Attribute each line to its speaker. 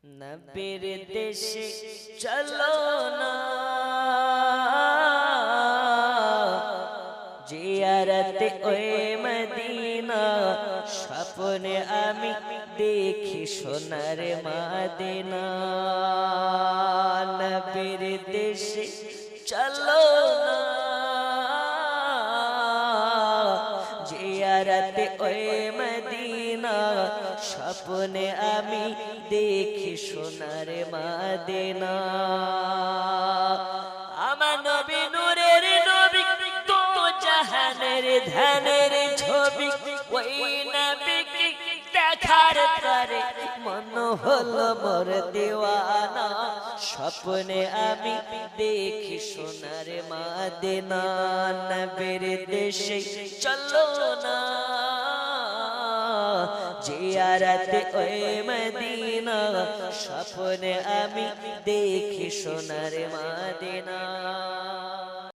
Speaker 1: নবীর দেশে চলো না জিয়ারতে ওই মদিনা স্বপ্নে আমি দেখি সোনার মদিনা নবীর দেশে চলো না জিয়ারতে ওই মদিনা স্বপ্নে আমি দেখি সোনার মদিনা আমার নবী নূরের নবী তো জাহানের ধানের ছবি ওই নবীকে দেখার করে মন হলো মোর দিওয়ানা স্বপ্নে আমি দেখি সোনার মদিনা নবীর দেশে চলো না জিয়ারতে ওই মদিনা স্বপ্নে আমি দেখি সোনার মদিনা